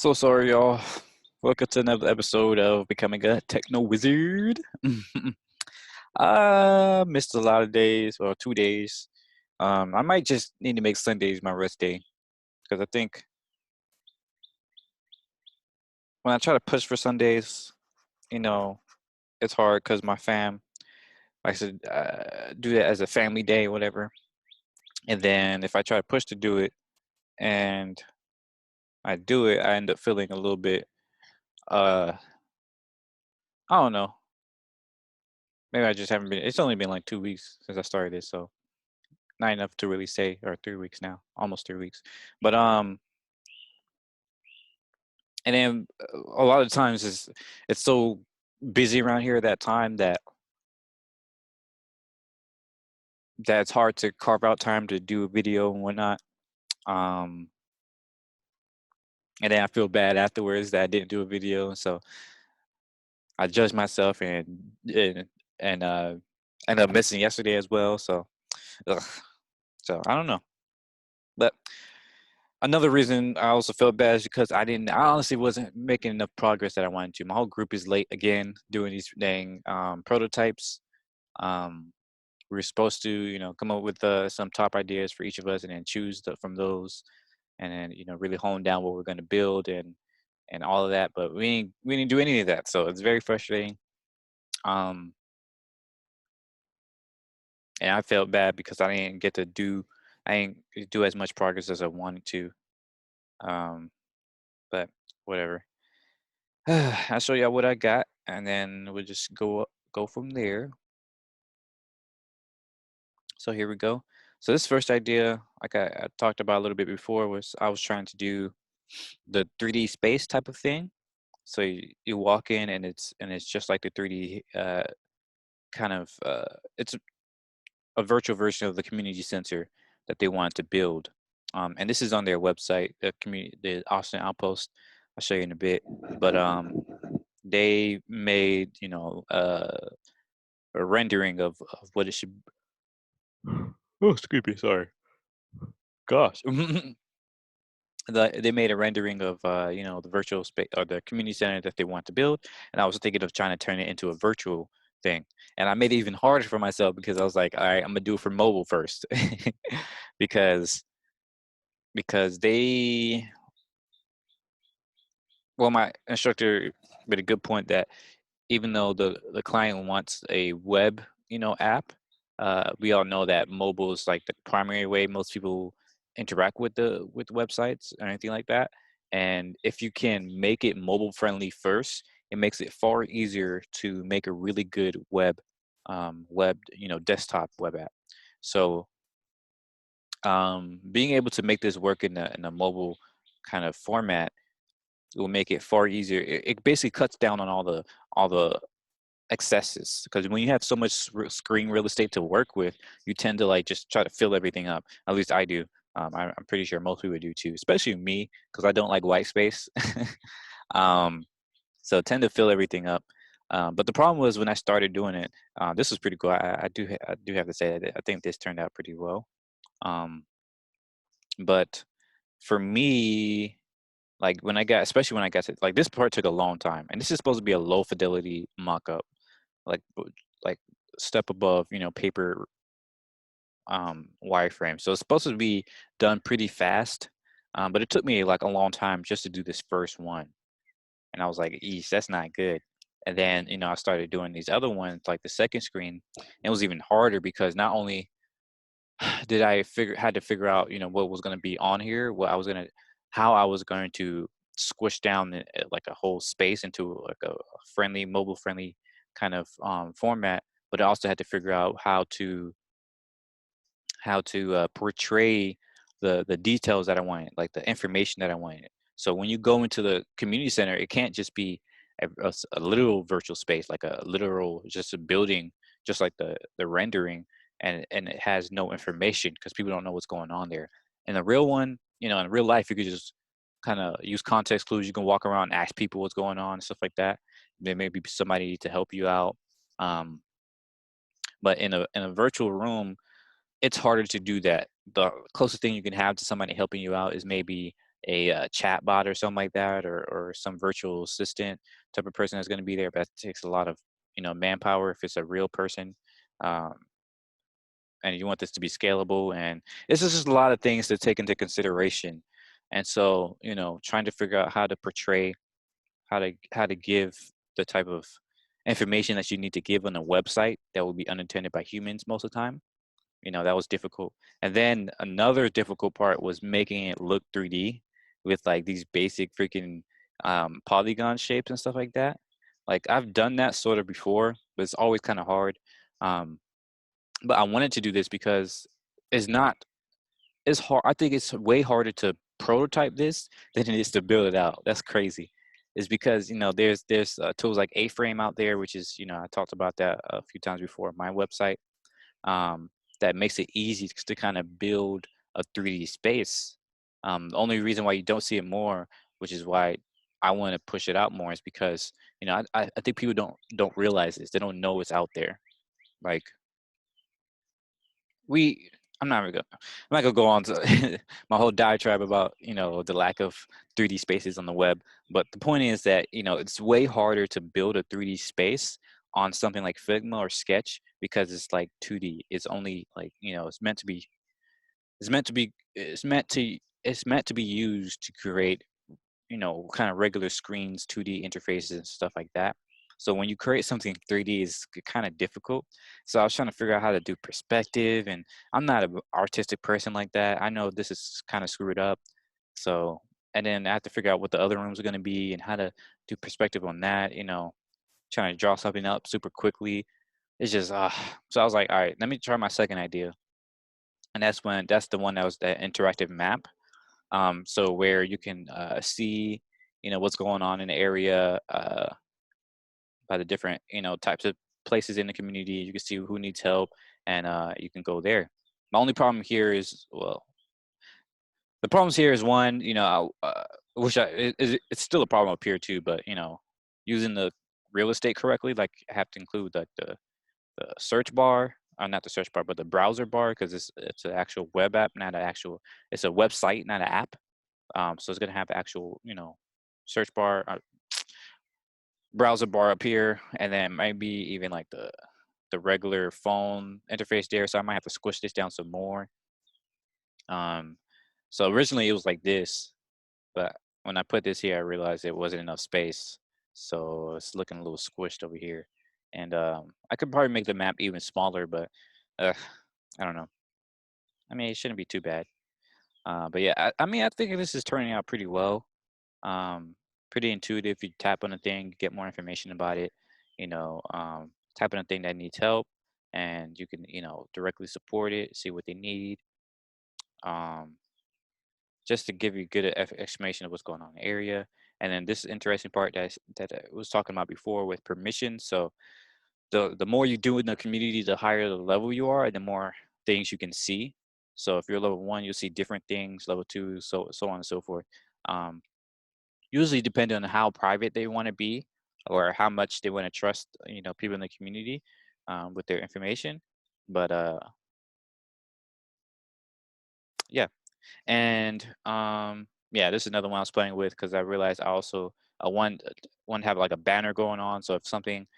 So sorry, y'all. Welcome to another episode of Becoming a TechnoWizard. I missed a lot of days, or 2 days. I might just need to make Sundays my rest day because I think when I try to push for Sundays, you know, it's hard because my fam likes to do that as a family day, or whatever. And then if I try to push to do it and I do it, I end up feeling a little bit, uh, I don't know. Maybe I just haven't been. It's only been like 2 weeks since I started this, so not enough to really say, or 3 weeks now, almost 3 weeks. But and then a lot of times it's so busy around here at that time that it's hard to carve out time to do a video and whatnot. Um, and then I feel bad afterwards that I didn't do a video, so I judge myself and ended up missing yesterday as well. So, ugh. So I don't know, but another reason I also felt bad is because I honestly wasn't making enough progress that I wanted to. My whole group is late again doing these dang prototypes. Um, we were supposed to, come up with some top ideas for each of us and then choose from those and then, really hone down what we're going to build and all of that. But we didn't do any of that. So it's very frustrating. Um, and I felt bad because I didn't do as much progress as I wanted to. Um, but whatever. I'll show y'all what I got, and then we'll just go from there. So here we go. So this first idea, like I talked about a little bit before, was I was trying to do the 3D space type of thing. So you walk in and it's just like the 3D kind of it's a virtual version of the community center that they wanted to build. And this is on their website, the Austin Outpost. I'll show you in a bit, but they made a rendering of what it should. Oh, excuse me, sorry. Gosh. They made a rendering of the virtual space or the community center that they want to build, and I was thinking of trying to turn it into a virtual thing. And I made it even harder for myself because I was like, all right, I'm gonna do it for mobile first, because they well, my instructor made a good point that even though the client wants a web, app, we all know that mobile is like the primary way most people interact with websites or anything like that. And if you can make it mobile friendly first, it makes it far easier to make a really good desktop web app. So being able to make this work in a mobile kind of format will make it far easier. It basically cuts down on all the excesses, because when you have so much screen real estate to work with, you tend to like just try to fill everything up. At least I do. I'm pretty sure most people do too, especially me, because I don't like white space. um, so tend to fill everything up. But the problem was when I started doing it, this was pretty cool. I do have to say that I think this turned out pretty well. Um, but for me, like especially when I got to like this part took a long time, and this is supposed to be a low fidelity mock-up, like like step above, paper wireframe. So it's supposed to be done pretty fast, but it took me like a long time just to do this first one, and I was like, "Eesh, that's not good." And then I started doing these other ones, like the second screen. It was even harder because not only did I had to figure out what was going to be on here, how I was going to squish down like a whole space into like a friendly, mobile friendly kind of format. But I also had to figure out how to portray the details that I wanted, like the information that I wanted. So when you go into the community center, it can't just be a literal virtual space, like a literal just a building, just like the rendering, and it has no information because people don't know what's going on there. In the real one, in real life, you could just kind of use context clues. You can walk around and ask people what's going on and stuff like that. There may be somebody to help you out. Um, but in a virtual room, it's harder to do that. The closest thing you can have to somebody helping you out is maybe a chat bot or something like that, or some virtual assistant type of person that's going to be there. But that takes a lot of manpower if it's a real person. Um, and you want this to be scalable, and this is just a lot of things to take into consideration. And so trying to figure out how to portray, how to give the type of information that you need to give on a website that will be unintended by humans most of the time. That was difficult. And then another difficult part was making it look 3D with like these basic freaking polygon shapes and stuff like that. Like I've done that sort of before, but it's always kind of hard. um, but I wanted to do this because it's not it's hard. I think it's way harder to prototype this than it is to build it out. That's crazy. Is because there's tools like A-Frame out there, which is I talked about that a few times before on my website. That makes it easy to kind of build a 3D space. The only reason why you don't see it more, which is why I want to push it out more, is because I think people don't realize this. They don't know it's out there. Like we I'm not gonna go on to my whole diatribe about the lack of 3D spaces on the web. But the point is that it's way harder to build a 3D space on something like Figma or Sketch because it's like 2D. It's only like it's meant to be used to create kind of regular screens, 2D interfaces and stuff like that. So when you create something 3D, it's kind of difficult. So I was trying to figure out how to do perspective, and I'm not an artistic person like that. I know this is kind of screwed up. So, and then I have to figure out what the other rooms are going to be and how to do perspective on that, trying to draw something up super quickly. It's just, so I was like, all right, let me try my second idea. And that's the one that was the interactive map. So where you can see what's going on in the area by the different types of places in the community. You can see who needs help, and you can go there. My only problem here is, well, the problems here is one, which it's still a problem up here too, but using the real estate correctly, like I have to include like the search bar, not the search bar, but the browser bar, because it's an actual web app, not an actual. It's a website, not an app. So it's gonna have the actual, search bar, browser bar up here, and then maybe even like the regular phone interface there. So I might have to squish this down some more. Um, so originally it was like this, but when I put this here, I realized it wasn't enough space. So it's looking a little squished over here. And I could probably make the map even smaller, but uh, I don't know. I mean, it shouldn't be too bad. But yeah, I mean, I think this is turning out pretty well. Um, Pretty intuitive. You tap on a thing, get more information about it. Tap on a thing that needs help, and you can directly support it, see what they need. Um, just to give you good explanation of what's going on in the area. And then this interesting part that I was talking about before with permission. So the more you do in the community, the higher the level you are, and the more things you can see. So if you're level 1, you'll see different things. Level 2, so on and so forth. Um, Usually depending on how private they want to be or how much they want to trust people in the community with their information. But yeah. And yeah, this is another one I was playing with because I realized I also want to have like a banner going on. So if something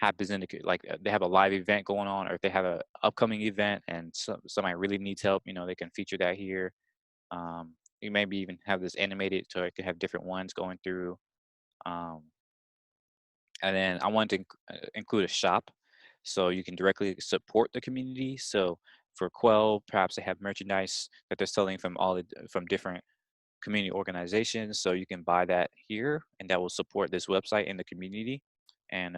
happens in they have a live event going on, or if they have a upcoming event and somebody really needs help, they can feature that here. You maybe even have this animated so it could have different ones going through. um, and then I wanted to include a shop so you can directly support the community. So for Quell, perhaps they have merchandise that they're selling from different community organizations. So you can buy that here, and that will support this website in the community. And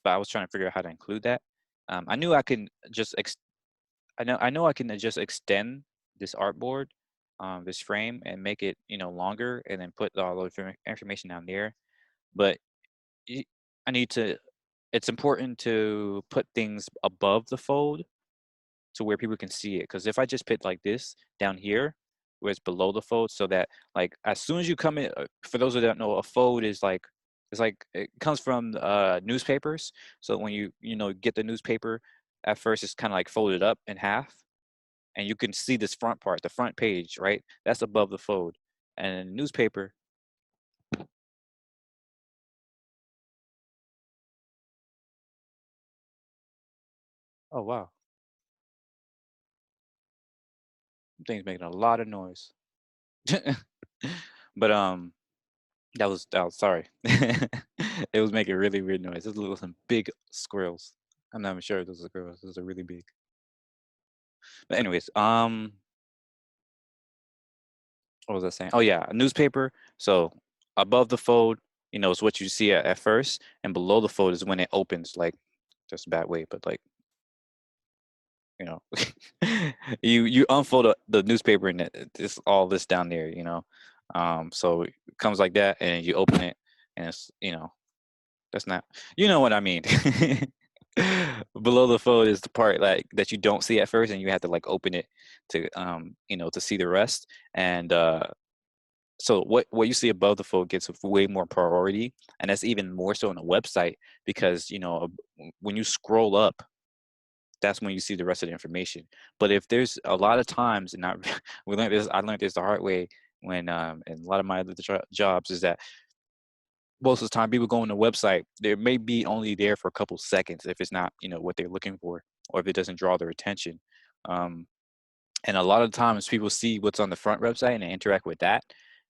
but I was trying to figure out how to include that. I knew I can just I know I can just extend this artboard, this frame, and make it longer, and then put all the information down there. But y- I need to. It's important to put things above the fold to where people can see it. Because if I just put like this down here, where it's below the fold, so that like as soon as you come in, for those who don't know, a fold is like it comes from newspapers. So when you get the newspaper, at first it's kind of like folded up in half, and you can see this front part, the front page, right? That's above the fold. And newspaper. Oh wow, thing's making a lot of noise. But that was sorry. It was making really weird noise. Those little some big squirrels. I'm not even sure if those are squirrels. Those are really big. But anyways, what was I saying? Oh yeah, a newspaper. So above the fold, is what you see at first, and below the fold is when it opens. Like, just a bad way, but like, you know, you unfold the newspaper and it's all this down there. So it comes like that, and you open it, and it's that's not, you know what I mean. Below the fold is the part like that you don't see at first, and you have to like open it to see the rest. And so what you see above the fold gets way more priority, and that's even more so on a website because when you scroll up, that's when you see the rest of the information. But if there's a lot of times, and I learned this the hard way when in a lot of my other jobs, is that most of the time people go on the website, they may be only there for a couple seconds if it's not what they're looking for, or if it doesn't draw their attention. um, and a lot of times people see what's on the front website and they interact with that.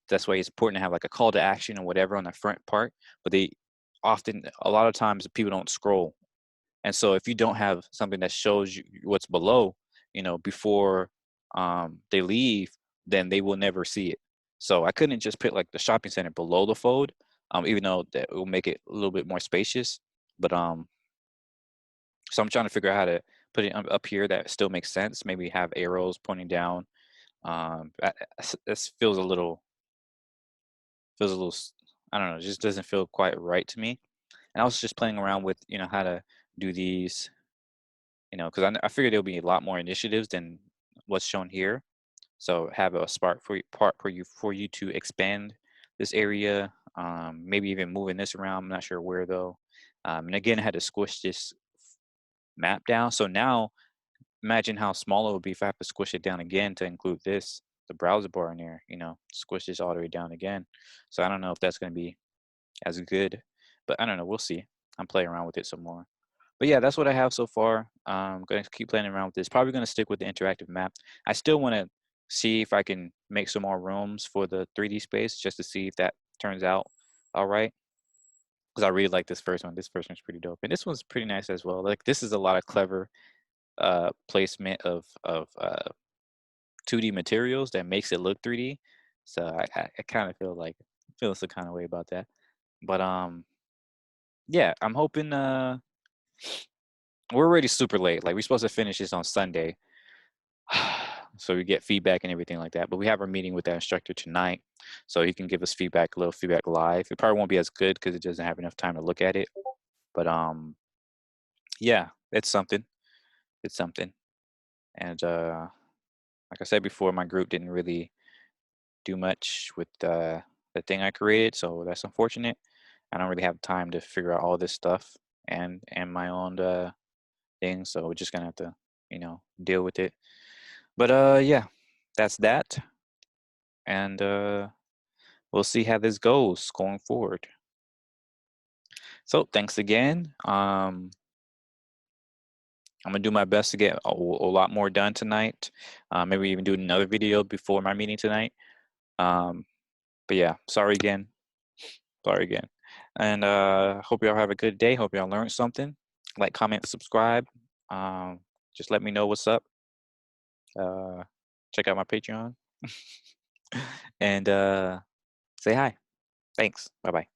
That's why it's important to have like a call to action or whatever on the front part. But a lot of times people don't scroll. And so if you don't have something that shows you what's below, before they leave, then they will never see it. So I couldn't just put like the shopping center below the fold, even though that will make it a little bit more spacious. But so I'm trying to figure out how to put it up here that still makes sense. Maybe have arrows pointing down. This feels a little, I don't know, it just doesn't feel quite right to me. And I was just playing around with how to do these, because I figured there'll be a lot more initiatives than what's shown here. So have a spark for you to expand this area, maybe even moving this around. I'm not sure where though. And again, I had to squish this map down. So now imagine how small it would be if I have to squish it down again to include the browser bar in there. Squish this all the way down again. So I don't know if that's going to be as good, but I don't know. We'll see. I'm playing around with it some more. But yeah, that's what I have so far. I'm going to keep playing around with this. Probably going to stick with the interactive map. I still want to see if I can make some more rooms for the 3D space just to see if that turns out all right. Because I really like this first one. This first one's pretty dope. And this one's pretty nice as well. Like, this is a lot of clever placement of 2D materials that makes it look 3D. So I kind of feel some kind of way about that. But yeah, I'm hoping we're already super late. Like, we're supposed to finish this on Sunday. So we get feedback and everything like that. But we have our meeting with that instructor tonight, so he can give us feedback, a little feedback live. It probably won't be as good because it doesn't have enough time to look at it. But yeah, it's something. It's something. And like I said before, my group didn't really do much with the thing I created, so that's unfortunate. I don't really have time to figure out all this stuff and my own things, so we're just gonna have to deal with it. But yeah, that's that, and we'll see how this goes going forward. So thanks again. I'm gonna do my best to get a lot more done tonight. Maybe even do another video before my meeting tonight. Um, but yeah, sorry again. Sorry again. And hope y'all have a good day. Hope y'all learned something. Like, comment, subscribe. Um, just let me know what's up. Uh, check out my Patreon. And say hi. Thanks. Bye bye.